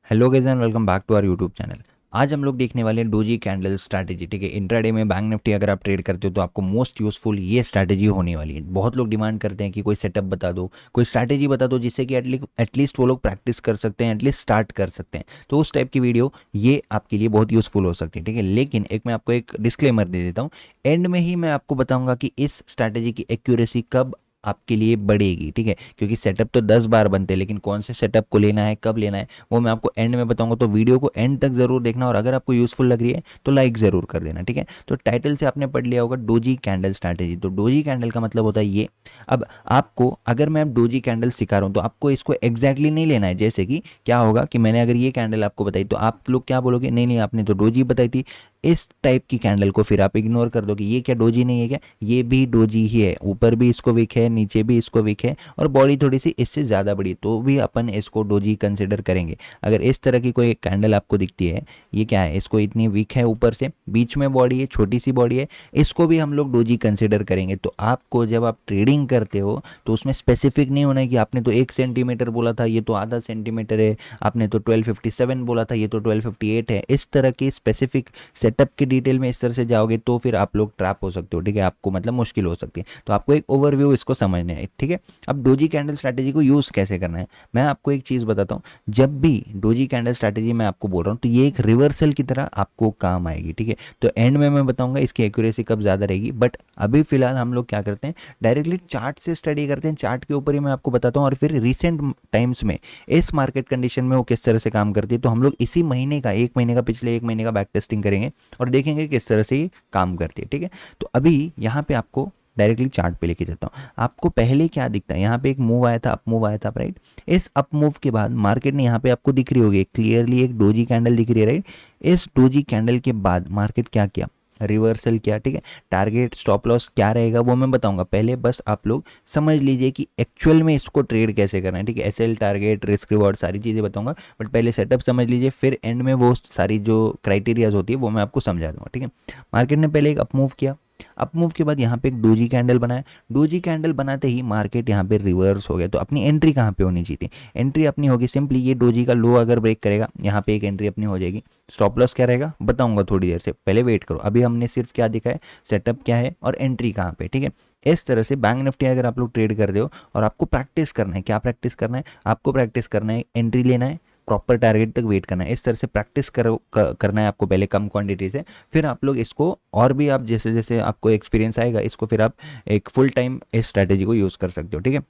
Hello guys and welcome back to our YouTube channel. आज हम लोग देखने वाले हैं डोजी कैंडल स्ट्रैटेजी। ठीक है, इंट्राडे में बैंक निफ्टी अगर आप ट्रेड करते हो तो आपको मोस्ट यूजफुल ये स्ट्रैटेजी होने वाली है। बहुत लोग डिमांड करते हैं कि कोई सेटअप बता दो, कोई स्ट्रैटेजी बता दो जिससे कि एटलीस्ट वो लोग प्रैक्टिस कर सकते हैं, एटलीस्ट स्टार्ट कर सकते हैं। तो उस टाइप की वीडियो ये आपके लिए बहुत यूजफुल हो सकती है। ठीक है, लेकिन मैं आपको एक डिस्क्लेमर दे देता हूँ। एंड में ही मैं आपको बताऊंगा कि इस स्ट्रैटेजी की एक्यूरेसी कब आपके लिए बढ़ेगी। ठीक है, क्योंकि सेटअप तो 10 बार बनते हैं, लेकिन कौन से सेटअप को लेना है, कब लेना है, वो मैं आपको एंड में बताऊंगा। तो वीडियो को एंड तक जरूर देखना, और अगर आपको यूजफुल लग रही है तो लाइक जरूर कर देना। ठीक है, तो टाइटल से आपने पढ़ लिया होगा डोजी कैंडल स्ट्रैटेजी। तो डोजी कैंडल का मतलब होता है ये। अब आपको अगर मैं अब डोजी कैंडल सिखा रहा हूँ तो आपको इसको एग्जैक्टली नहीं लेना है। जैसे कि क्या होगा कि मैंने अगर ये कैंडल आपको बताई तो आप लोग क्या बोलोगे, नहीं नहीं आपने तो डोजी बताई थी। इस टाइप की कैंडल को फिर आप इग्नोर कर दो कि ये क्या डोजी नहीं है क्या, ये भी डोजी ही है। ऊपर भी इसको विक है, नीचे भी इसको विक है, और बॉडी थोड़ी सी इससे ज़्यादा बड़ी, तो भी अपन इसको डोजी कंसिडर करेंगे। अगर इस तरह की कोई कैंडल आपको दिखती है, ये क्या है, इसको इतनी वीक है, ऊपर से बीच में बॉडी है, छोटी सी बॉडी है, इसको भी हम लोग डोजी कंसिडर करेंगे। तो आपको जब आप ट्रेडिंग करते हो तो उसमें स्पेसिफिक नहीं होना है कि आपने तो 1 सेंटीमीटर बोला था, ये तो आधा सेंटीमीटर है, आपने तो 1257 बोला था, ये तो 1258 है। इस तरह की स्पेसिफिक सेटअप की डिटेल में इस तरह से जाओगे तो फिर आप लोग ट्रैप हो सकते हो। ठीक है, आपको मतलब मुश्किल हो सकती है। तो आपको एक ओवरव्यू इसको समझना है। ठीक है, अब डोजी कैंडल स्ट्रैटेजी को यूज़ कैसे करना है, मैं आपको एक चीज़ बताता हूँ। जब भी डोजी कैंडल स्ट्रैटेजी मैं आपको बोल रहा हूँ तो ये एक रिवर्सल की तरह आपको काम आएगी। ठीक है, तो एंड में मैं बताऊंगा इसकी एक्यूरेसी कब ज़्यादा रहेगी, बट अभी फिलहाल हम लोग क्या करते हैं, डायरेक्टली चार्ट से स्टडी करते हैं। चार्ट के ऊपर ही मैं आपको बताता हूँ, और फिर रिसेंट टाइम्स में इस मार्केट कंडीशन में वो किस तरह से काम करती है। तो हम लोग इसी महीने का, एक महीने का, पिछले एक महीने का बैक टेस्टिंग करेंगे और देखेंगे किस तरह से ये काम करती है। ठीक है, तो अभी यहाँ पे आपको डायरेक्टली चार्ट पे लेके जाता हूँ। आपको पहले क्या दिखता है, यहाँ पे एक मूव आया था, अप मूव आया था, राइट। इस अप मूव के बाद मार्केट ने, यहाँ पे आपको दिख रही होगी क्लियरली एक डोजी कैंडल दिख रही है, राइट। इस डोजी कैंडल के बाद मार्केट क्या किया, रिवर्सल किया। ठीक है, टारगेट स्टॉप लॉस क्या रहेगा वो मैं बताऊंगा, पहले बस आप लोग समझ लीजिए कि एक्चुअल में इसको ट्रेड कैसे करना है। ठीक है, एसएल, टारगेट, रिस्क रिवॉर्ड, सारी चीज़ें बताऊंगा, बट पहले सेटअप समझ लीजिए, फिर एंड में वो सारी जो क्राइटेरियाज होती है वो मैं आपको समझा दूंगा। ठीक है, मार्केट ने पहले एक अप मूव किया, अप मूव के बाद यहाँ पे एक डोजी कैंडल बनाया। डोजी कैंडल बनाते ही मार्केट यहाँ पे रिवर्स हो गया। तो अपनी एंट्री कहाँ पे होनी चाहिए थी, एंट्री अपनी होगी सिंपली ये डोजी का लो अगर ब्रेक करेगा, यहाँ पे एक एंट्री अपनी हो जाएगी। स्टॉप लॉस क्या रहेगा बताऊंगा थोड़ी देर से, पहले वेट करो। अभी हमने सिर्फ क्या दिखा है, सेटअप क्या है और एंट्री कहाँ पे। ठीक है, इस तरह से बैंक निफ्टी अगर आप लोग ट्रेड कर रहे हो और आपको प्रैक्टिस करना है, क्या प्रैक्टिस करना है, आपको प्रैक्टिस करना है, एंट्री लेना है, प्रॉपर टारगेट तक वेट करना है। इस तरह से प्रैक्टिस करना है आपको पहले कम क्वांटिटी से, फिर आप लोग इसको और भी, आप जैसे जैसे आपको एक्सपीरियंस आएगा, इसको फिर आप एक फुल टाइम इस स्ट्रैटेजी को यूज़ कर सकते हो। ठीक है,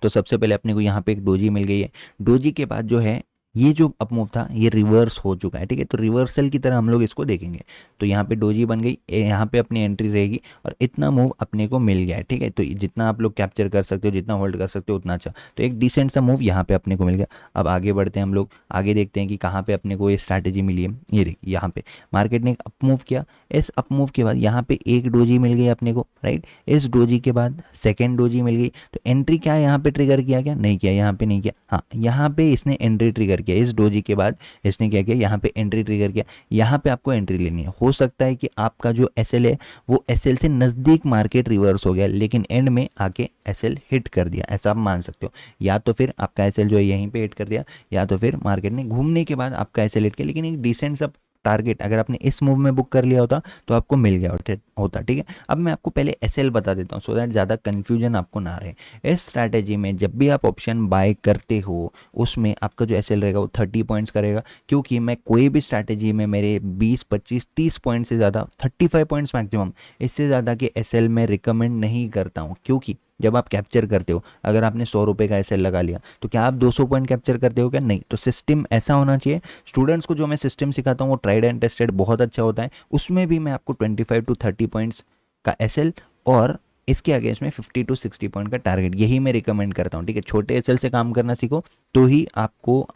तो सबसे पहले अपने को यहाँ पे एक डोजी मिल गई है। डोजी के बाद जो है, ये जो अप मूव था ये रिवर्स हो चुका है। ठीक है, तो रिवर्सल की तरह हम लोग इसको देखेंगे। तो यहाँ पे डोजी बन गई, यहाँ पे अपनी एंट्री रहेगी, और इतना मूव अपने को मिल गया है। ठीक है, तो जितना आप लोग कैप्चर कर सकते हो, जितना होल्ड कर सकते हो उतना अच्छा। तो एक डिसेंट सा मूव यहाँ पे अपने को मिल गया। अब आगे बढ़ते हैं हम लोग, आगे देखते हैं कि कहाँ पे अपने को ये स्ट्रैटेजी मिली है। ये देखिए, यहाँ पे मार्केट ने एक अप मूव किया। इस अप मूव के बाद यहाँ पे एक डोजी मिल गई अपने को, राइट। इस डोजी के बाद सेकेंड डोजी मिल गई। तो एंट्री क्या यहाँ पे ट्रिगर किया, क्या नहीं किया, यहाँ पे नहीं किया, हाँ यहाँ पे इसने एंट्री ट्रिगर किया। इस डोजी के बाद इसने क्या किया, यहाँ पे एंट्री ट्रिगर किया। यहाँ पे आपको एंट्री लेनी है। हो सकता है कि आपका जो एसएल है वो एसएल से नज़दीक मार्केट रिवर्स हो गया, लेकिन एंड में आके एसएल हिट कर दिया, ऐसा आप मान सकते हो। या तो फिर आपका एसएल जो है यहीं पे हिट कर दिया, या तो फिर मार्केट ने घूमने के बाद आपका एसएल हिट किया, लेकिन एक डिसेंट सा टारगेट अगर आपने इस मूव में बुक कर लिया होता तो आपको मिल गया होता। ठीक है, अब मैं आपको पहले एसएल बता देता हूँ सो दैट ज़्यादा कन्फ्यूजन आपको ना रहे। इस स्ट्रैटेजी में जब भी आप ऑप्शन बाय करते हो उसमें आपका जो एसएल रहेगा वो 30 पॉइंट्स का रहेगा, क्योंकि मैं कोई भी स्ट्रैटेजी में मेरे 20, 25, 30 पॉइंट से ज़्यादा, 35 पॉइंट्स मैक्सिमम, इससे ज़्यादा के एसएल में रिकमेंड नहीं करता हूँ। क्योंकि जब आप कैप्चर करते हो, अगर आपने 100 रुपये का एसएल लगा लिया तो क्या आप 200 पॉइंट कैप्चर करते हो क्या, नहीं। तो सिस्टम ऐसा होना चाहिए। स्टूडेंट्स को जो मैं सिस्टम सिखाता हूँ वो ट्राइड एंड टेस्टेड बहुत अच्छा होता है। उसमें भी मैं आपको 25 to 30 पॉइंट्स का एसएल और इसके अगेंस्ट में 50 to 60 पॉइंट का टारगेट, यही मैं रिकमेंड करता हूँ। ठीक है, छोटे एसएल से काम करना सीखो तो ही आपको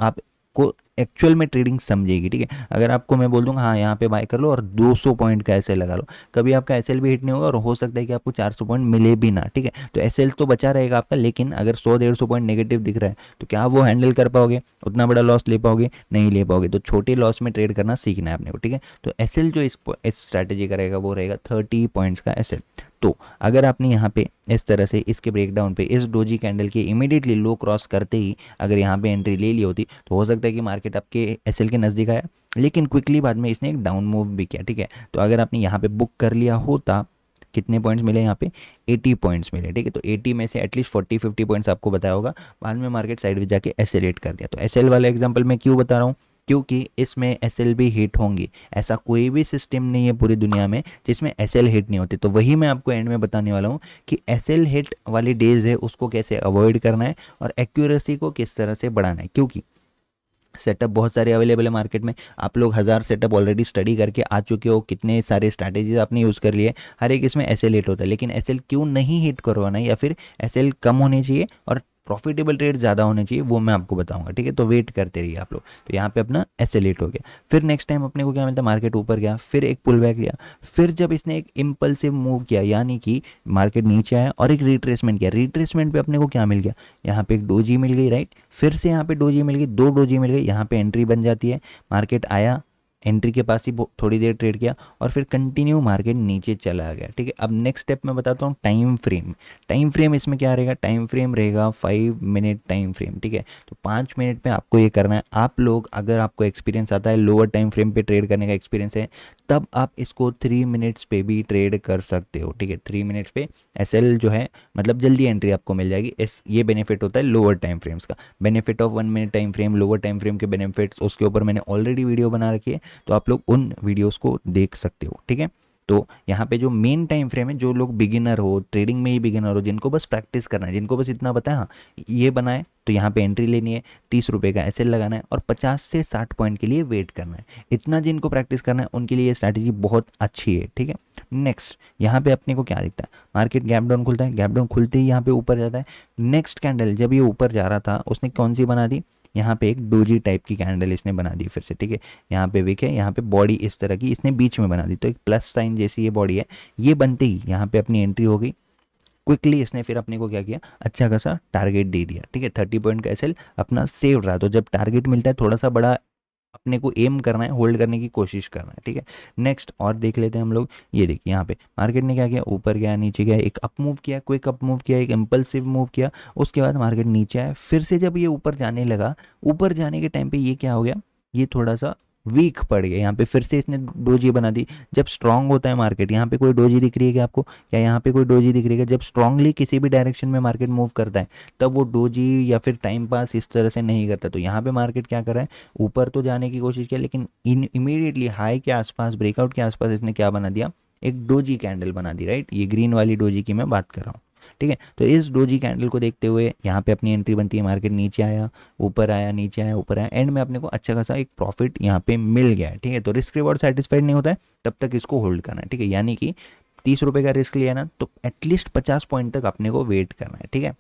एक्चुअल में ट्रेडिंग समझेगी। ठीक है, अगर आपको मैं बोल दूंगा हाँ यहाँ पे बाय कर लो और 200 पॉइंट का एसएल लगा लो, कभी आपका एसएल भी हिट नहीं होगा और हो सकता है कि आपको 400 पॉइंट मिले भी ना। ठीक है, तो एसएल तो बचा रहेगा आपका, लेकिन अगर 100-150 पॉइंट नेगेटिव दिख रहा है तो क्या आप वो हैंडल कर पाओगे, उतना बड़ा लॉस ले पाओगे, नहीं ले पाओगे। तो छोटे लॉस में ट्रेड करना सीखना है अपने को। ठीक है, तो एसएल जो इस स्ट्रैटेजी का रहेगा वो रहेगा 30 पॉइंट्स का एसएल। तो अगर आपने यहाँ पे इस तरह से इसके ब्रेकडाउन पे इस डोजी कैंडल के इमीडिएटली लो क्रॉस करते ही अगर यहाँ पे एंट्री ले ली होती तो हो सकता है कि मार्केट आपके एसएल के नज़दीक आया, लेकिन क्विकली बाद में इसने एक डाउन मूव भी किया, ठीक है। तो अगर आपने यहाँ पे बुक कर लिया होता, कितने पॉइंट्स मिले यहाँ पे, 80 पॉइंट्स मिले, ठीक है। तो 80 में से एटलीस्ट 40-50 पॉइंट्स आपको बताया होगा, बाद में मार्केट साइडवेज जाके एसेलेट कर दिया। तो एसएल वाला एग्जांपल मैं क्यों बता रहा हूँ, क्योंकि इसमें एसएल भी हिट होंगी। ऐसा कोई भी सिस्टम नहीं है पूरी दुनिया में जिसमें एसएल हिट नहीं होते। तो वही मैं आपको एंड में बताने वाला हूँ कि एसएल हिट वाली डेज है उसको कैसे अवॉइड करना है और एक्यूरेसी को किस तरह से बढ़ाना है, क्योंकि सेटअप बहुत सारे अवेलेबल है मार्केट में। आप लोग 1000 सेटअप ऑलरेडी स्टडी करके आ चुके हो, कितने सारे स्ट्रैटेजीज आपने यूज़ कर लिए, हर एक इसमें एसएल हिट होता है। लेकिन एसएल क्यों नहीं हिट करवाना है या फिर एसएल कम होनी चाहिए और प्रॉफिटेबल ट्रेड ज़्यादा होने चाहिए, वो मैं आपको बताऊंगा, ठीक है। तो वेट करते रहिए आप लोग। तो यहाँ पे अपना एसएल हिट हो गया, फिर नेक्स्ट टाइम अपने को क्या मिलता है, मार्केट ऊपर गया, फिर एक पुल बैक लिया, फिर जब इसने एक इम्पल्सिव मूव किया यानी कि मार्केट नीचे आया और एक रिट्रेसमेंट किया, रिट्रेसमेंट पे अपने को क्या मिल गया, यहाँ पे एक डोजी मिल गई, राइट। फिर से यहाँ पे डोजी मिल गई, 2 डोजी मिल गई, यहाँ पे एंट्री बन जाती है। मार्केट आया, एंट्री के पास ही थोड़ी देर ट्रेड किया और फिर कंटिन्यू मार्केट नीचे चला गया, ठीक है। अब नेक्स्ट स्टेप मैं बताता हूँ टाइम फ्रेम। टाइम फ्रेम इसमें क्या रहेगा, टाइम फ्रेम रहेगा 5 मिनट टाइम फ्रेम, ठीक है। तो 5 मिनट में आपको ये करना है। आप लोग अगर आपको एक्सपीरियंस आता है, लोअर टाइम फ्रेम पे ट्रेड करने का एक्सपीरियंस है, तब आप इसको 3 मिनट्स पे भी ट्रेड कर सकते हो, ठीक है। 3 मिनट्स पे एसएल जो है मतलब जल्दी एंट्री आपको मिल जाएगी। इस ये बेनिफिट होता है लोअर टाइम फ्रेम्स का। Benefit of 1 minute time frame, lower time frame के बेनिफिट्स, उसके ऊपर मैंने ऑलरेडी वीडियो बना रखी है, तो आप लोग उन वीडियोस को देख सकते हो, ठीक है। तो यहाँ पे जो मेन टाइम फ्रेम है, जो लोग बिगिनर हो, ट्रेडिंग में ही बिगिनर हो, जिनको बस प्रैक्टिस करना है, जिनको बस इतना पता है हाँ ये बनाए तो यहाँ पे एंट्री लेनी है, 30 रुपये का एसएल लगाना है और 50 से 60 पॉइंट के लिए वेट करना है, इतना जिनको प्रैक्टिस करना है उनके लिए ये स्ट्रैटेजी बहुत अच्छी है, ठीक है। नेक्स्ट यहाँ पे अपने को क्या दिखता है, मार्केट गैप डाउन खुलता है, गैप डाउन खुलते ही यहाँ पे ऊपर जाता है। नेक्स्ट कैंडल जब ये ऊपर जा रहा था उसने कौन सी बना दी, यहाँ पे एक डोजी टाइप की कैंडल इसने बना दी फिर से, ठीक है। यहाँ पे विक है, यहाँ पे बॉडी इस तरह की इसने बीच में बना दी, तो एक प्लस साइन जैसी ये बॉडी है। ये बनते ही यहाँ पे अपनी एंट्री हो गई, क्विकली इसने फिर अपने को क्या किया, अच्छा खासा टारगेट दे दिया, ठीक है। 30 पॉइंट का एसएल अपना सेव रहा। तो जब टारगेट मिलता है थोड़ा सा बड़ा अपने को एम करना है, होल्ड करने की कोशिश करना है, ठीक है। नेक्स्ट और देख लेते हैं हम लोग। ये देखिए यहाँ पे मार्केट ने क्या किया, ऊपर गया, नीचे गया, एक अप मूव किया, क्विक अप मूव किया, एक इम्पल्सिव मूव किया, उसके बाद मार्केट नीचे आया। फिर से जब ये ऊपर जाने लगा, ऊपर जाने के टाइम पे ये क्या हो गया, ये थोड़ा सा वीक पड़ गया। यहाँ पे फिर से इसने डोजी बना दी। जब स्ट्रांग होता है मार्केट, यहाँ पे कोई डोजी दिख रही है क्या आपको, या यहाँ पे कोई डोजी दिख रही है? जब स्ट्रांगली किसी भी डायरेक्शन में मार्केट मूव करता है तब वो डोजी या फिर टाइम पास इस तरह से नहीं करता। तो यहाँ पे मार्केट क्या कर रहा है, ऊपर तो जाने की कोशिश किया, लेकिन इमीडिएटली हाई के आसपास, ब्रेकआउट के आसपास इसने क्या बना दिया, एक डोजी कैंडल बना दी, राइट। ये ग्रीन वाली डोजी की मैं बात कर रहा हूँ, ठीक है। तो इस डोजी कैंडल को देखते हुए यहाँ पे अपनी एंट्री बनती है, मार्केट नीचे आया, ऊपर आया, नीचे आया, ऊपर आया, एंड में अपने को अच्छा खासा एक प्रॉफिट यहाँ पे मिल गया है, ठीक है। तो रिस्क रिवॉर्ड सेटिस्फाइड नहीं होता है तब तक इसको होल्ड करना है, ठीक है। यानी कि 30 रुपये का रिस्क लिया ना तो एटलीस्ट 50 पॉइंट तक अपने को वेट करना है, ठीक है।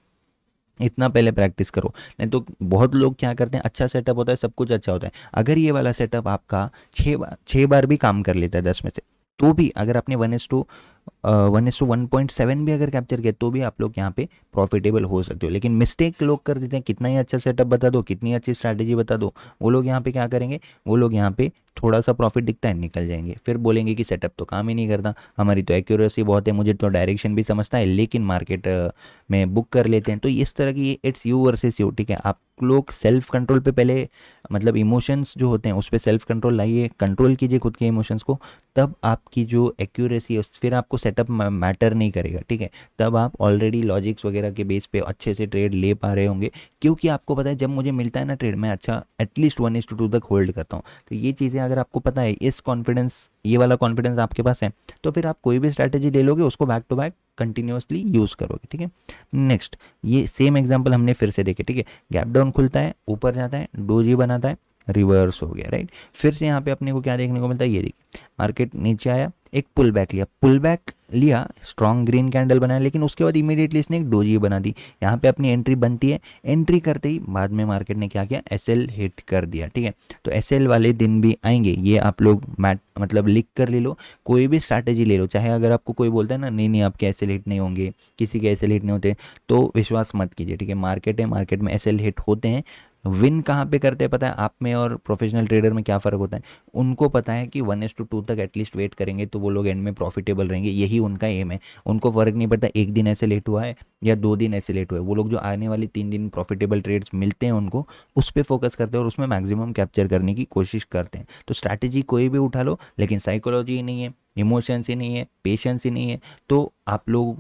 इतना पहले प्रैक्टिस करो, नहीं तो बहुत लोग क्या करते हैं, अच्छा सेटअप होता है, सब कुछ अच्छा होता है। अगर ये वाला सेटअप आपका 6 बार भी काम कर लेता है 10 में से, तो भी अगर आपने 1:1.7 भी अगर कैप्चर किया तो भी आप लोग यहाँ पे प्रॉफिटेबल हो सकते हो। लेकिन मिस्टेक लोग कर देते हैं, कितना ही अच्छा सेटअप बता दो, कितनी अच्छी स्ट्रैटेजी बता दो, वो लोग यहाँ पे क्या करेंगे, वो लोग यहाँ पे थोड़ा सा प्रॉफिट दिखता है निकल जाएंगे, फिर बोलेंगे कि सेटअप तो काम ही नहीं करता, हमारी तो एक्यूरेसी बहुत है, मुझे तो डायरेक्शन भी समझता है, लेकिन मार्केट में बुक कर लेते हैं। तो इस तरह की इट्स यू वर्सेस यू, ठीक है। आप लोग सेल्फ कंट्रोल पे पहले मतलब इमोशंस जो होते हैं उस पर सेल्फ कंट्रोल लाइए, कंट्रोल कीजिए खुद के इमोशंस को, तब आपकी जो एक्यूरेसी है फिर आपको सेटअप मैटर नहीं करेगा, ठीक है। तब आप ऑलरेडी लॉजिक्स वगैरह के बेस पे अच्छे से ट्रेड ले पा रहे होंगे, क्योंकि आपको पता है जब मुझे मिलता है ना ट्रेड मैं अच्छा एटलीस्ट 1:2 तक होल्ड करता हूँ। तो ये चीज़ें अगर आपको पता है, इस कॉन्फिडेंस, ये वाला कॉन्फिडेंस आपके पास है, तो फिर आप कोई भी स्ट्रैटेजी ले लोगे उसको back to back continuously use करोगे, ठीक है। नेक्स्ट ये सेम एग्जांपल हमने फिर से देखे, ठीक है। गैप डाउन खुलता है, ऊपर जाता है, डोजी बनाता है, रिवर्स हो गया, राइट। फिर से यहाँ पे अपने को क्या देखने को मिलता है, ये देखिए मार्केट नीचे आया, एक पुल बैक लिया, पुल बैक लिया, स्ट्रॉन्ग ग्रीन कैंडल बनाया, लेकिन उसके बाद इमीडिएटली इसने एक डोजी बना दी। यहाँ पे अपनी एंट्री बनती है, एंट्री करते ही बाद में मार्केट ने क्या किया, एसएल हिट कर दिया, ठीक है। तो एसएल वाले दिन भी आएंगे, ये आप लोग मतलब लिख कर ले लो। कोई भी स्ट्रैटेजी ले लो, चाहे अगर आपको कोई बोलता है ना नहीं नहीं आपके एसएल हिट नहीं होंगे, किसी के एसएल हिट नहीं होते, तो विश्वास मत कीजिए, ठीक है। मार्केट है, मार्केट में एसएल हिट होते हैं, विन कहाँ पे करते हैं पता है? आप में और प्रोफेशनल ट्रेडर में क्या फ़र्क होता है? उनको पता है कि 1:2 तक एटलीस्ट वेट करेंगे तो वो लोग एंड में प्रॉफिटेबल रहेंगे, यही उनका एम है। उनको फ़र्क नहीं पड़ता एक दिन ऐसे लेट हुआ है या 2 दिन ऐसे लेट हुआ है, वो लोग जो आने वाली 3 दिन प्रॉफिटेबल ट्रेड्स मिलते हैं उनको उस पर फोकस करते हैं और उसमें मैक्सिमम कैप्चर करने की कोशिश करते हैं। तो स्ट्रैटेजी कोई भी उठा लो, लेकिन साइकोलॉजी ही नहीं है, इमोशंस ही नहीं है, पेशेंस ही नहीं है, तो आप लोग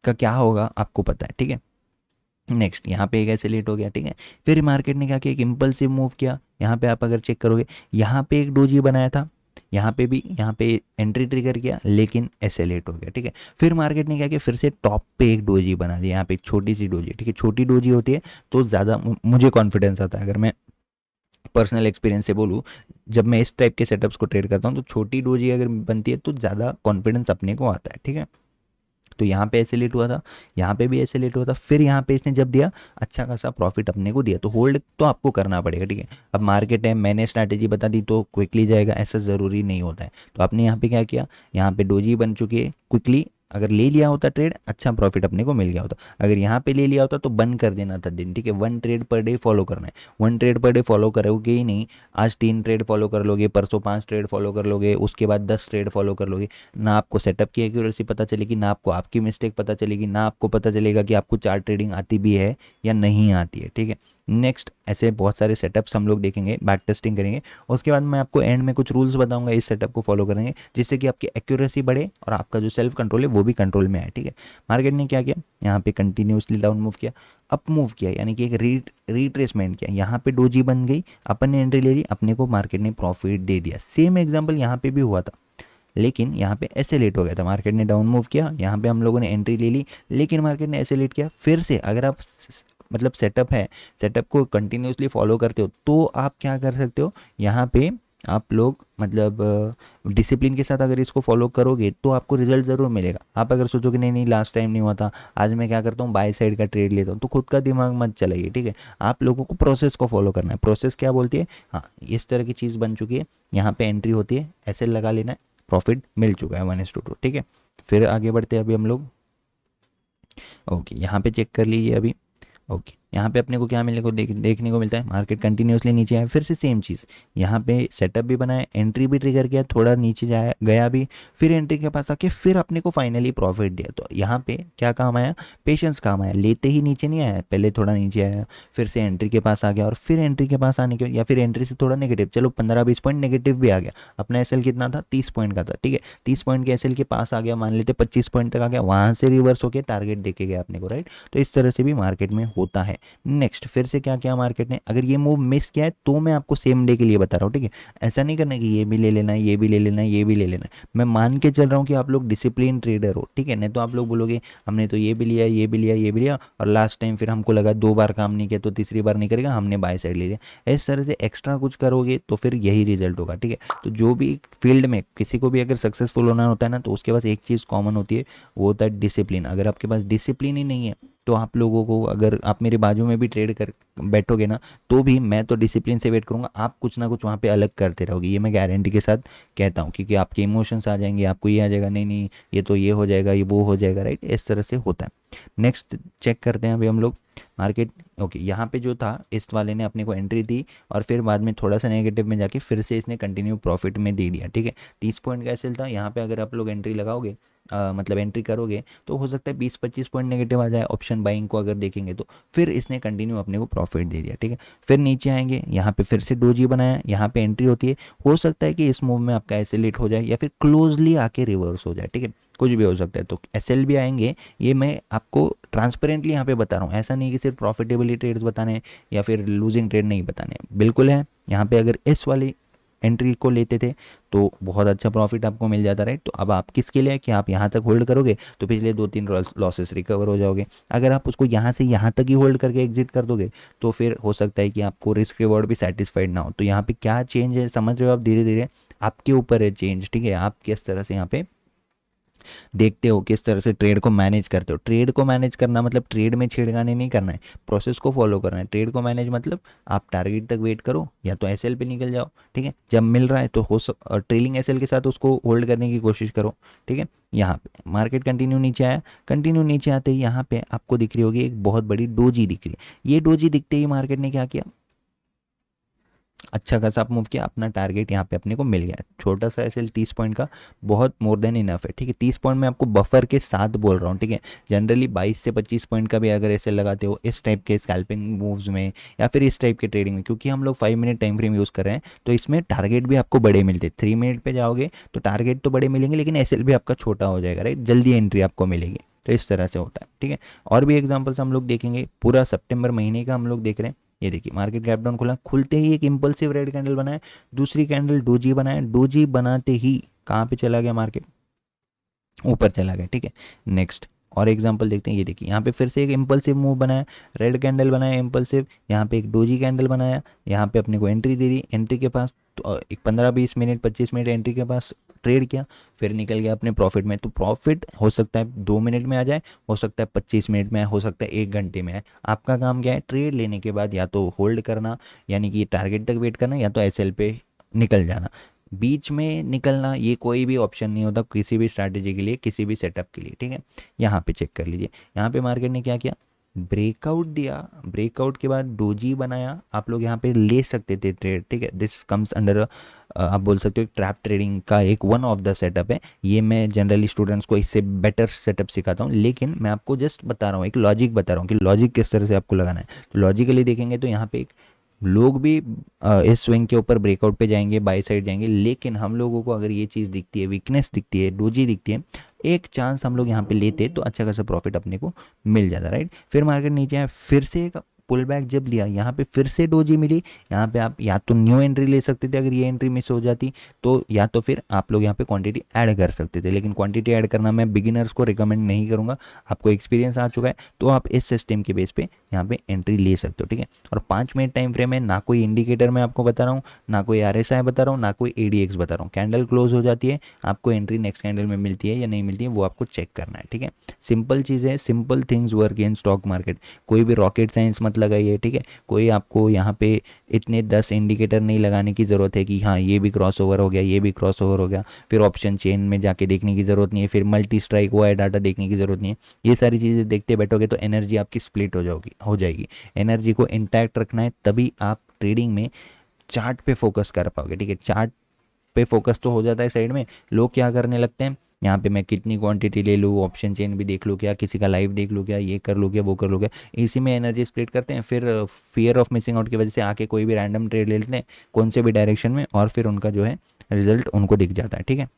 का क्या होगा आपको पता है, ठीक है। नेक्स्ट यहाँ पे एक ऐसे लेट हो गया, ठीक है। फिर मार्केट ने क्या किया, एक इम्पल्सिव मूव किया। यहाँ पे आप अगर चेक करोगे, यहाँ पे एक डोजी बनाया था, यहाँ पे भी, यहाँ पे एंट्री ट्रिगर किया, लेकिन ऐसे लेट हो गया, ठीक है। फिर मार्केट ने क्या किया, फिर से टॉप पे एक डोजी बना दिया, यहाँ पे एक छोटी सी डोजी, ठीक है। छोटी डोजी होती है तो ज़्यादा मुझे कॉन्फिडेंस आता है, अगर मैं पर्सनल एक्सपीरियंस से बोलूँ, जब मैं इस टाइप के सेटअप्स को ट्रेड करता हूँ तो छोटी डोजी अगर बनती है तो ज़्यादा कॉन्फिडेंस अपने को आता है, ठीक है। तो यहाँ पे ऐसे लेट हुआ था, यहाँ पे भी ऐसे लेट हुआ था, फिर यहाँ पे इसने जब दिया अच्छा खासा प्रॉफिट अपने को दिया, तो होल्ड तो आपको करना पड़ेगा, ठीक है। अब मार्केट है, मैंने स्ट्रैटेजी बता दी तो क्विकली जाएगा ऐसा ज़रूरी नहीं होता है। तो आपने यहाँ पे क्या किया, यहाँ पे डोजी बन चुकी है, क्विकली अगर ले लिया होता ट्रेड, अच्छा प्रॉफिट अपने को मिल गया होता। अगर यहाँ पे ले लिया होता तो बंद कर देना था दिन, ठीक है। 1 ट्रेड पर डे फॉलो करना है, 1 ट्रेड पर डे फॉलो करोगे ही नहीं, आज 3 ट्रेड फॉलो कर लोगे, परसों 5 ट्रेड फॉलो कर लोगे, उसके बाद 10 ट्रेड फॉलो कर लोगे, ना आपको सेटअप की एक्यूरेसी पता चलेगी, ना आपको आपकी मिस्टेक पता चलेगी, ना आपको पता चलेगा कि आपको चार्ट ट्रेडिंग आती भी है या नहीं आती है, ठीक है। नेक्स्ट ऐसे बहुत सारे सेटअप्स हम लोग देखेंगे, बैक टेस्टिंग करेंगे, उसके बाद मैं आपको एंड में कुछ रूल्स बताऊंगा इस सेटअप को फॉलो करेंगे जिससे कि आपकी एक्यूरेसी बढ़े और आपका जो सेल्फ कंट्रोल है वो भी कंट्रोल में आए, ठीक है। मार्केट ने क्या किया, यहाँ पे कंटिन्यूसली डाउन मूव किया, अप मूव किया, यानी कि एक रिट्रेसमेंट किया, यहाँ पे डोजी बन गई, अपन ने एंट्री ले ली, अपने को मार्केट ने प्रॉफिट दे दिया। सेम एग्जाम्पल यहाँ पे भी हुआ था, लेकिन यहाँ पे ऐसे लेट हो गया था, मार्केट ने डाउन मूव किया, यहाँ पे हम लोगों ने एंट्री ले ली, लेकिन मार्केट ने ऐसे लेट किया। फिर से अगर आप मतलब सेटअप है, सेटअप को कंटिन्यूसली फॉलो करते हो तो आप क्या कर सकते हो, यहाँ पे आप लोग मतलब डिसिप्लिन के साथ अगर इसको फॉलो करोगे तो आपको रिजल्ट ज़रूर मिलेगा। आप अगर सोचो कि नहीं नहीं लास्ट टाइम नहीं हुआ था, आज मैं क्या करता हूँ बाय साइड का ट्रेड लेता हूँ, तो खुद का दिमाग मत चलाइए, ठीक है। आप लोगों को प्रोसेस को फॉलो करना है। प्रोसेस क्या बोलती है, हाँ इस तरह की चीज़ बन चुकी है, यहाँ पे एंट्री होती है, ऐसे लगा लेना है, प्रॉफिट मिल चुका है 1:2, ठीक है। फिर आगे बढ़ते हैं अभी हम लोग। ओके यहाँ पे चेक कर लीजिए अभी। ओके यहाँ पे अपने को क्या मिलने को देखने को मिलता है, मार्केट कंटिन्यूसली नीचे आया, फिर से सेम चीज़, यहाँ पे सेटअप भी बनाया, एंट्री भी ट्रिगर किया, थोड़ा नीचे जाया गया भी, फिर एंट्री के पास आके फिर अपने को फाइनली प्रॉफिट दिया। तो यहाँ पे क्या काम आया, पेशेंस काम आया, लेते ही नीचे नहीं आया, पहले थोड़ा नीचे आया, फिर से एंट्री के पास आ गया, और फिर एंट्री के पास आने के या फिर एंट्री से थोड़ा नेगेटिव, चलो 15-20 पॉइंट नेगेटिव भी आ गया, अपना एसएल कितना था 30 पॉइंट का था, ठीक है। 30 पॉइंट के एसएल के पास आ गया, मान लेते 25 पॉइंट तक आ गया, वहाँ से रिवर्स होकर टारगेट देके गया अपने को, राइट। तो इस तरह से भी मार्केट में होता है। नेक्स्ट फिर से क्या किया मार्केट ने, अगर ये मूव मिस किया है तो मैं आपको सेम डे के लिए बता रहा हूँ, ठीक है। ऐसा नहीं करना कि ये भी ले लेना है, ये भी ले लेना है, ये भी ले लेना है। मैं मान के चल रहा हूँ कि आप लोग डिसिप्लिन ट्रेडर हो, ठीक है। नहीं तो आप लोग बोलोगे हमने तो ये भी लिया, ये भी लिया, ये भी लिया, और लास्ट टाइम फिर हमको लगा 2 बार काम नहीं किया तो तीसरी बार नहीं करेगा, हमने बाय साइड ले लिया। इस तरह से एक्स्ट्रा कुछ करोगे तो फिर यही रिजल्ट होगा, ठीक है। तो जो भी फील्ड में किसी को भी अगर सक्सेसफुल होना होता है ना, तो उसके पास एक चीज़ कॉमन होती है, वो होता है डिसिप्लिन। अगर आपके पास डिसिप्लिन ही नहीं है तो आप लोगों को, अगर आप मेरे बाजू में भी ट्रेड कर बैठोगे ना, तो भी मैं तो डिसिप्लिन से वेट करूँगा, आप कुछ ना कुछ वहाँ पे अलग करते रहोगे, ये मैं गारंटी के साथ कहता हूँ। क्योंकि आपके इमोशंस आ जाएंगे, आपको ये आ जाएगा नहीं नहीं ये तो ये हो जाएगा, ये वो हो जाएगा, राइट। इस तरह से होता है। नेक्स्ट चेक करते हैं अभी हम लोग मार्केट। ओके यहाँ पे जो था इस वाले ने अपने को एंट्री दी और फिर बाद में थोड़ा सा नेगेटिव में जाके फिर से इसने कंटिन्यू प्रॉफिट में दे दिया, ठीक है। 30 पॉइंट का एसएल था, यहाँ पे अगर आप लोग एंट्री लगाओगे, मतलब एंट्री करोगे, तो हो सकता है 20-25 पॉइंट नेगेटिव आ जाए ऑप्शन बाइंग को अगर देखेंगे तो। फिर इसने कंटिन्यू अपने को प्रॉफिट दे दिया, ठीक है। फिर नीचे आएंगे, यहाँ पे फिर से डोजी बनाया, यहाँ पे एंट्री होती है, हो सकता है कि इस मूव में आपका एसएल हो जाए या फिर क्लोजली आके रिवर्स हो जाए, ठीक है, कुछ भी हो सकता है। तो एसएल भी आएंगे, ये मैं आपको ट्रांसपेरेंटली यहाँ पे बता रहा हूँ, ऐसा नहीं कि सिर्फ प्रॉफिटेबिलिटी ट्रेड्स बताने हैं या फिर लूजिंग ट्रेड नहीं बताने, बिल्कुल है। यहाँ पे अगर इस वाली एंट्री को लेते थे तो बहुत अच्छा प्रॉफिट आपको मिल जाता, राइट। तो अब आप किसके लिए कि आप यहाँ तक होल्ड करोगे तो पिछले 2-3 लॉसेस रिकवर हो जाओगे। अगर आप उसको यहाँ से यहाँ तक ही होल्ड करके एग्जिट कर दोगे तो फिर हो सकता है कि आपको रिस्क रिवॉर्ड भी सेटिस्फाइड ना हो। तो यहाँ पे क्या चेंज है समझ रहे हो आप, धीरे धीरे आपके ऊपर है चेंज, ठीक है। आप किस तरह से यहाँ पे देखते हो, किस तरह से ट्रेड को मैनेज करते हो। ट्रेड को मैनेज करना मतलब ट्रेड में छेड़खानी नहीं करना है, प्रोसेस को फॉलो करना है। ट्रेड को मैनेज मतलब आप टारगेट तक वेट करो या तो एसएल पे निकल जाओ, ठीक है। जब मिल रहा है तो ट्रेलिंग एसएल के साथ उसको होल्ड करने की कोशिश करो, ठीक है। यहाँ पे मार्केट कंटिन्यू नीचे आया, कंटिन्यू नीचे आते ही यहाँ पे आपको दिख रही होगी एक बहुत बड़ी डोजी दिख रही है। ये डोजी दिखते ही मार्केट ने क्या किया, अच्छा खासा आप मूव किया, अपना टारगेट यहाँ पे अपने को मिल गया, छोटा सा एसएल 30 पॉइंट का बहुत मोर देन इनफ है, ठीक है। 30 पॉइंट में आपको बफर के साथ बोल रहा हूँ, ठीक है। जनरली 22 से 25 पॉइंट का भी अगर एसएल लगाते हो इस टाइप के स्कैल्पिंग मूव्स में या फिर इस टाइप के ट्रेडिंग में, क्योंकि हम लोग 5 मिनट टाइम फ्रेम यूज़ कर रहे हैं, तो इसमें टारगेट भी आपको बड़े मिलते हैं। 3 मिनट पे जाओगे तो टारगेट तो बड़े मिलेंगे, लेकिन एसएल भी आपका छोटा हो जाएगा, राइट, जल्दी एंट्री आपको मिलेगी। तो इस तरह से होता है, ठीक है। और भी एग्जांपल्स हम लोग देखेंगे, पूरा सितंबर महीने का हम लोग देख रहे हैं। ये देखिए मार्केट गैप डाउन खुला, खुलते ही एक इंपल्सिव रेड कैंडल बनाया, दूसरी कैंडल डोजी बनाया, डोजी बनाते ही कहाँ पे चला गया मार्केट, ऊपर चला गया, ठीक है। नेक्स्ट और एग्जांपल देखते हैं, ये देखिए यहाँ पे फिर से एक इम्पल्सिव मूव बनाया, रेड कैंडल बनाया इम्पल्सिव, यहाँ पे एक डोजी कैंडल बनाया, यहाँ पे अपने को एंट्री दे दी, एंट्री के पास तो एक 15-20 मिनट 25 मिनट एंट्री के पास ट्रेड किया, फिर निकल गया अपने प्रॉफिट में। तो प्रॉफिट हो सकता है 2 मिनट में आ जाए, हो सकता है 25 मिनट में आए, हो सकता है 1 घंटे में आए। आपका काम क्या है, ट्रेड लेने के बाद या तो होल्ड करना, यानी कि टारगेट तक वेट करना, या तो एसएल पे निकल जाना। बीच में निकलना ये कोई भी ऑप्शन नहीं होता किसी भी स्ट्रैटेजी के लिए, किसी भी सेटअप के लिए, ठीक है। यहाँ पे चेक कर लीजिए, यहाँ पे मार्केट ने क्या किया, ब्रेकआउट दिया, ब्रेकआउट के बाद डोजी बनाया, आप लोग यहाँ पे ले सकते थे ट्रेड, ठीक है। दिस कम्स अंडर आप बोल सकते हो ट्रैप ट्रेडिंग का एक वन ऑफ द सेटअप है। ये मैं जनरली स्टूडेंट्स को इससे बेटर सेटअप सिखाता हूँ, लेकिन मैं आपको जस्ट बता रहा हूँ, एक लॉजिक बता रहा हूँ कि लॉजिक किस तरह से आपको लगाना है। तो लॉजिकली देखेंगे तो यहाँ पे एक लोग भी इस स्विंग के ऊपर ब्रेकआउट पे जाएंगे, बाई साइड जाएंगे, लेकिन हम लोगों को अगर ये चीज़ दिखती है, वीकनेस दिखती है, डोजी दिखती है, एक चांस हम लोग यहाँ पे लेते तो अच्छा खासा प्रॉफिट अपने को मिल जाता, राइट। फिर मार्केट नीचे आया, फिर से एक पुल बैक जब लिया, यहाँ पे फिर से डोजी मिली, यहाँ पे आप या तो न्यू एंट्री ले सकते थे, अगर ये एंट्री मिस हो जाती तो, या तो फिर आप लोग यहाँ पे क्वांटिटी ऐड कर सकते थे, लेकिन क्वांटिटी ऐड करना मैं बिगिनर्स को रिकमेंड नहीं करूँगा। आपको एक्सपीरियंस आ चुका है तो आप इस सिस्टम के बेस पे यहाँ पे एंट्री ले सकते हो, ठीक है। और 5 मिनट टाइम फ्रेम में ना कोई इंडिकेटर मैं आपको बता रहा हूँ, ना कोई आरएसआई बता रहा हूँ, ना कोई एडीएक्स बता रहा हूँ। कैंडल क्लोज हो जाती है, आपको एंट्री नेक्स्ट कैंडल में मिलती है या नहीं मिलती है वो आपको चेक करना है, ठीक है। सिंपल चीज़ है, simple things work in stock market, कोई भी रॉकेट साइंस मत लगाइए, ठीक है। कोई आपको यहाँ पे इतने 10 इंडिकेटर नहीं लगाने की ज़रूरत है कि हाँ ये भी क्रॉस ओवर हो गया, ये भी क्रॉस ओवर हो गया, फिर ऑप्शन चेन में जाके देखने की ज़रूरत नहीं है, फिर मल्टी स्ट्राइक हुआ है डाटा देखने की ज़रूरत नहीं है। ये सारी चीज़ें देखते बैठोगे तो एनर्जी आपकी स्प्लिट हो जाएगी। एनर्जी को इंटैक्ट रखना है, तभी आप ट्रेडिंग में चार्ट पे फोकस कर पाओगे, ठीक है। चार्ट पे फोकस तो हो जाता है साइड में, लोग क्या करने लगते हैं, यहाँ पे मैं कितनी क्वांटिटी ले लूँ, ऑप्शन चेन भी देख लूँ क्या, किसी का लाइव देख लूँ क्या, ये कर लूँ क्या, वो कर लूँ क्या, इसी में एनर्जी स्प्लिट करते हैं। फिर फियर ऑफ मिसिंग आउट की वजह से आके कोई भी रैंडम ट्रेड ले लेते हैं कौन से भी डायरेक्शन में, और फिर उनका जो है रिजल्ट उनको दिख जाता है, ठीक है।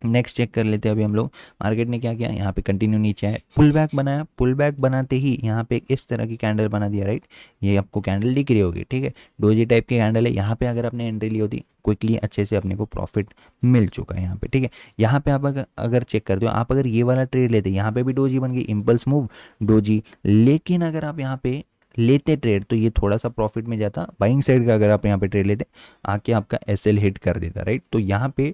नेक्स्ट चेक कर लेते हैं अभी हम लोग, मार्केट ने क्या किया, यहाँ पे कंटिन्यू नीचे आए, पुल बैक बनाया, पुल बैक बनाते ही यहाँ पे इस तरह की कैंडल बना दिया, राइट। ये आपको कैंडल दिख रही होगी, ठीक है, डोजी टाइप की कैंडल है। यहाँ पे अगर आपने एंट्री ली होती क्विकली अच्छे से अपने को प्रॉफिट मिल चुका है यहाँ पे, ठीक है। यहाँ पे आप अगर चेक करते हो, आप अगर ये वाला ट्रेड लेते, यहाँ पे भी डोजी बन गई, इम्पल्स मूव डोजी, लेकिन अगर आप यहाँ पे लेते ट्रेड तो ये थोड़ा सा प्रॉफिट में जाता, बाइंग साइड का अगर आप यहाँ पे ट्रेड लेते आके आपका एसएल हिट कर देता, राइट। तो यहाँ पे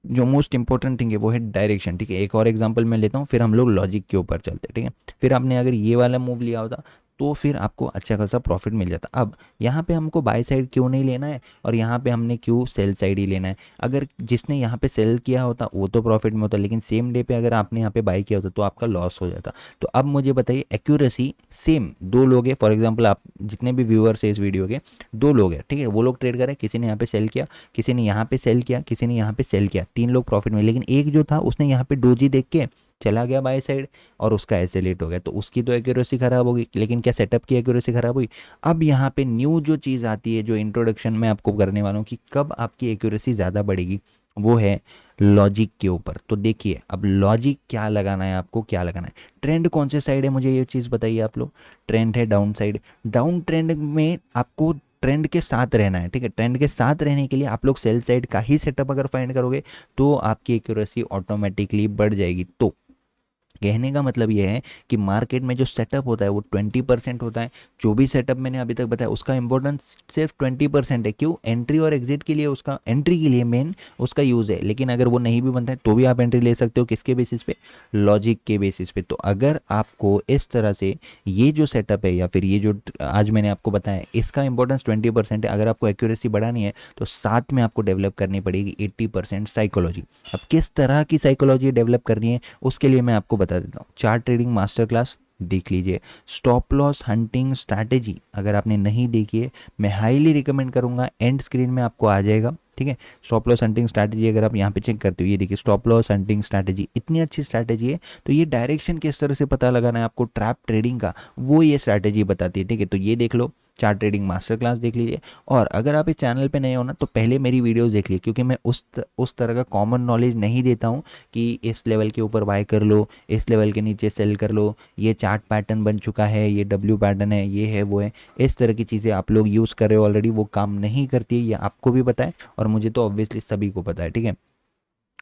जो मोस्ट इंपॉर्टेंट थिंग है वो है डायरेक्शन, ठीक है। एक और एग्जांपल मैं लेता हूँ, फिर हम लोग लॉजिक के ऊपर चलते हैं, ठीक है। फिर आपने अगर ये वाला मूव लिया होता तो फिर आपको अच्छा खासा प्रॉफिट मिल जाता। अब यहाँ पे हमको बाय साइड क्यों नहीं लेना है और यहाँ पे हमने क्यों सेल साइड ही लेना है। अगर जिसने यहाँ पे सेल किया होता वो तो प्रॉफिट में होता, लेकिन सेम डे पे अगर आपने यहाँ पे बाय किया होता तो आपका लॉस हो जाता। तो अब मुझे बताइए, एक्यूरेसी सेम, दो लोग हैं, फॉर एग्जाम्पल आप जितने भी व्यूअर्स है इस वीडियो के, दो लोग हैं, ठीक है। वो लोग ट्रेड कर रहे हैं, किसी ने यहाँ पे सेल किया, किसी ने यहाँ पे सेल किया, किसी ने यहाँ पे सेल किया, 3 लोग प्रॉफिट में। लेकिन एक जो था उसने यहाँ पे डोजी देख के चला गया बाय साइड और उसका ऐसे लेट हो गया, तो उसकी तो एक्यूरेसी खराब होगी, लेकिन क्या सेटअप की एक्यूरेसी खराब हुई। अब यहाँ पे न्यू जो चीज़ आती है, जो इंट्रोडक्शन में आपको करने वाला हूँ कि कब आपकी एक्यूरेसी ज़्यादा बढ़ेगी, वो है लॉजिक के ऊपर। तो देखिए अब लॉजिक क्या लगाना है, आपको क्या लगाना है, ट्रेंड कौन से साइड है, मुझे ये चीज़ बताइए आप लोग। ट्रेंड है डाउन साइड, डाउन ट्रेंड में आपको ट्रेंड के साथ रहना है, ठीक है। ट्रेंड के साथ रहने के लिए आप लोग सेल साइड का ही सेटअप अगर फाइंड करोगे तो आपकी एक्यूरेसी ऑटोमेटिकली बढ़ जाएगी। तो कहने का मतलब ये है कि मार्केट में जो सेटअप होता है वो 20% होता है। जो भी सेटअप मैंने अभी तक बताया उसका इंपॉर्टेंस सिर्फ 20% है। क्यों? एंट्री और एग्जिट के लिए, उसका एंट्री के लिए मेन उसका यूज़ है, लेकिन अगर वो नहीं भी बनता है तो भी आप एंट्री ले सकते हो। किसके बेसिस पे? लॉजिक के बेसिस पे। तो अगर आपको इस तरह से ये जो सेटअप है या फिर ये जो आज मैंने आपको बताया इसका इंपॉर्टेंस 20% है, अगर आपको एक्यूरेसी बढ़ानी है तो साथ में आपको डेवलप करनी पड़ेगी 80% साइकोलॉजी। अब किस तरह की साइकोलॉजी डेवलप करनी है उसके लिए मैं आपको बता देता हूँ। चार्ट ट्रेडिंग मास्टर क्लास देख लीजिए। स्टॉप लॉस हंटिंग स्ट्रैटेजी अगर आपने नहीं देखी है, मैं हाईली रिकमेंड करूँगा, एंड स्क्रीन में आपको आ जाएगा, ठीक है। स्टॉप लॉस हंटिंग स्ट्रैटेजी अगर आप यहाँ पे चेक करते हो, ये देखिए स्टॉप लॉस हंटिंग स्ट्रैटेजी इतनी अच्छी स्ट्रैटेजी है। तो ये डायरेक्शन किस तरह से पता लगाना है आपको ट्रैप ट्रेडिंग का, वो ये स्ट्रैटेजी बताती है, ठीक है। तो ये देख लो, चार्ट ट्रेडिंग मास्टर क्लास देख लीजिए। और अगर आप इस चैनल पे नए हो ना, तो पहले मेरी वीडियोस देख लीजिए, क्योंकि मैं उस तरह का कॉमन नॉलेज नहीं देता हूँ कि इस लेवल के ऊपर बाय कर लो, इस लेवल के नीचे सेल कर लो, ये चार्ट पैटर्न बन चुका है, ये डब्ल्यू पैटर्न है, ये है वो है। इस तरह की चीज़ें आप लोग यूज़ कर रहे हो ऑलरेडी, वो काम नहीं करती है, ये आपको भी पता है और मुझे तो ऑब्वियसली सभी को पता है, ठीक है।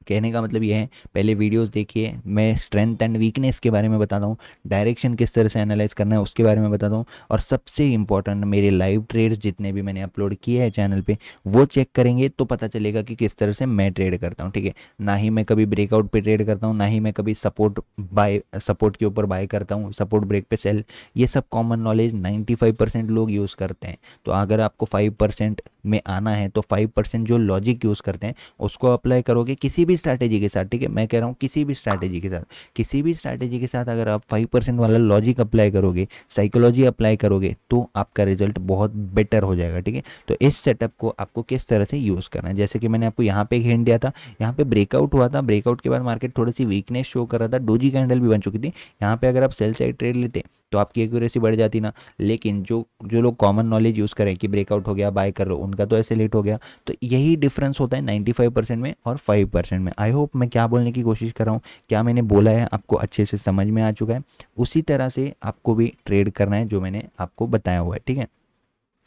कहने का मतलब ये है, पहले वीडियोस देखिए, मैं स्ट्रेंथ एंड वीकनेस के बारे में बताता हूँ, डायरेक्शन किस तरह से एनालाइज करना है उसके बारे में बताता हूँ, और सबसे इंपॉर्टेंट मेरे लाइव ट्रेड्स जितने भी मैंने अपलोड किए हैं चैनल पे, वो चेक करेंगे तो पता चलेगा कि किस तरह से मैं ट्रेड करता हूँ, ठीक है। ना ही मैं कभी ब्रेकआउट पे ट्रेड करता हूँ, ना ही मैं कभी सपोर्ट के ऊपर बाय करता हूँ, सपोर्ट ब्रेक पे सेल। ये सब कॉमन नॉलेज 95% लोग यूज़ करते हैं। तो अगर आपको 5% में आना है तो 5% जो लॉजिक यूज़ करते हैं उसको अप्लाई करोगे किसी भी स्ट्रैटेजी के साथ, ठीक है। मैं कह रहा हूँ किसी भी स्ट्रैटेजी के साथ, किसी भी स्ट्रैटेजी के साथ अगर आप 5% वाला लॉजिक अप्लाई करोगे, साइकोलॉजी अप्लाई करोगे, तो आपका रिजल्ट बहुत बेटर हो जाएगा, ठीक है। तो इस सेटअप को आपको किस तरह से यूज़ करना है, जैसे कि मैंने आपको यहाँ पे एक हिंट दिया था, यहाँ पे ब्रेकआउट हुआ था, ब्रेकआउट के बाद मार्केट थोड़ी सी वीकनेस शो कर रहा था, डोजी कैंडल भी बन चुकी थी। यहाँ पे अगर आप सेल साइड ट्रेड लेते तो आपकी एक्यूरेसी बढ़ जाती ना। लेकिन जो जो लोग कॉमन नॉलेज यूज़ करें कि ब्रेकआउट हो गया बाय कर लो, उनका तो ऐसे लेट हो गया। तो यही डिफरेंस होता है 95% में और 5% में। आई होप मैं क्या बोलने की कोशिश कर रहा हूँ, क्या मैंने बोला है आपको अच्छे से समझ में आ चुका है। उसी तरह से आपको भी ट्रेड करना है जो मैंने आपको बताया हुआ है, ठीक है।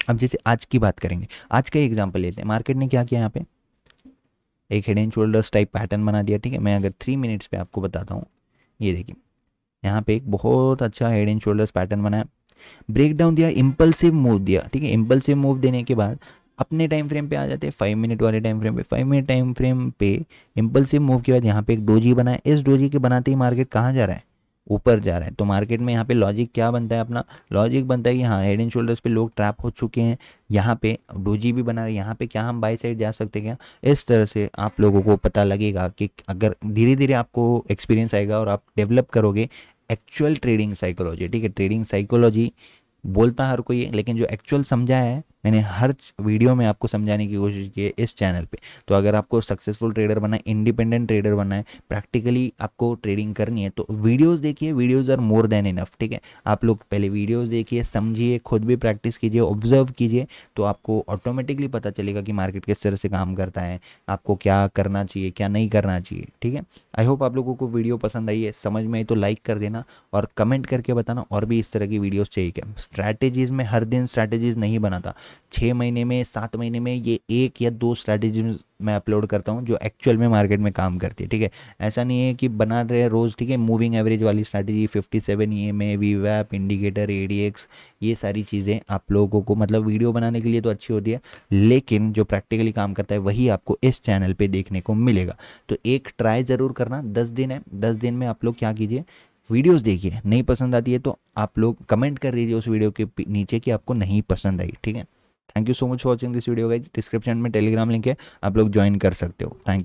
अब जैसे आज की बात करेंगे, आज का एग्जाम्पल लेते हैं। मार्केट ने क्या किया, यहाँ पे एक head and shoulders type pattern बना दिया, ठीक है। मैं अगर 3 मिनट्स पे आपको बताता हूँ, ये देखिए यहाँ पे एक बहुत अच्छा हेड एंड शोल्डर्स पैटर्न बनाया, ब्रेक डाउन दिया, इम्पल्सिव मूव दिया, ठीक है। इम्पल्सिव मूव देने के बाद अपने टाइम फ्रेम पे आ जाते हैं, 5 मिनट वाले टाइम फ्रेम पे। 5 मिनट टाइम फ्रेम पे इम्पल्सिव मूव के बाद यहाँ पे एक डोजी बना है। इस डोजी के बनाते ही मार्केट कहाँ जा रहा है, ऊपर जा रहा है। तो मार्केट में यहाँ पे लॉजिक क्या बनता है, अपना लॉजिक बनता है कि हाँ हेड एंड शोल्डर्स पे लोग ट्रैप हो चुके हैं, यहाँ पे डोजी भी बना रहे हैं, यहाँ पे क्या हम बाई साइड जा सकते हैं क्या। इस तरह से आप लोगों को पता लगेगा कि अगर धीरे धीरे आपको एक्सपीरियंस आएगा और आप डेवलप करोगे एक्चुअल ट्रेडिंग साइकोलॉजी, ठीक है। ट्रेडिंग साइकोलॉजी बोलता हर कोई है, लेकिन जो एक्चुअल समझा है मैंने हर वीडियो में आपको समझाने की कोशिश की है इस चैनल पे। तो अगर आपको सक्सेसफुल ट्रेडर बनना है, इंडिपेंडेंट ट्रेडर बनना है, प्रैक्टिकली आपको ट्रेडिंग करनी है, तो वीडियोस देखिए, videos are more than enough, ठीक है। आप लोग पहले वीडियोस देखिए, समझिए, खुद भी प्रैक्टिस कीजिए, ऑब्जर्व कीजिए, तो आपको ऑटोमेटिकली पता चलेगा कि मार्केट किस तरह से काम करता है, आपको क्या करना चाहिए क्या नहीं करना चाहिए, ठीक है। आई होप आप लोगों को वीडियो पसंद आई है, समझ में आई तो लाइक कर देना और कमेंट करके बताना और भी इस तरह की वीडियोस चाहिए क्या। स्ट्रैटेजीज़ में हर दिन स्ट्रैटेजीज़ नहीं बनाता, 6 महीने में 7 महीने में ये 1 या 2 स्ट्रैटेजी मैं अपलोड करता हूँ जो एक्चुअल में मार्केट में काम करती है, ठीक है। ऐसा नहीं है कि बना रहे रोज़, ठीक है। मूविंग एवरेज वाली स्ट्रैटेजी 57 EMA, वीवैप, इंडिकेटर, ADX, ये सारी चीज़ें आप लोगों को मतलब वीडियो बनाने के लिए तो अच्छी होती है, लेकिन जो प्रैक्टिकली काम करता है वही आपको इस चैनल पे देखने को मिलेगा। तो एक ट्राई ज़रूर करना, 10 दिन है, 10 दिन में आप लोग क्या कीजिए, वीडियोस देखिए, नहीं पसंद आती है तो आप लोग कमेंट कर दीजिए उस वीडियो के नीचे कि आपको नहीं पसंद आई, ठीक है। Thank you so much for watching this video guys. Description में टेलीग्राम लिंक है, आप लोग ज्वाइन कर सकते हो। Thank you.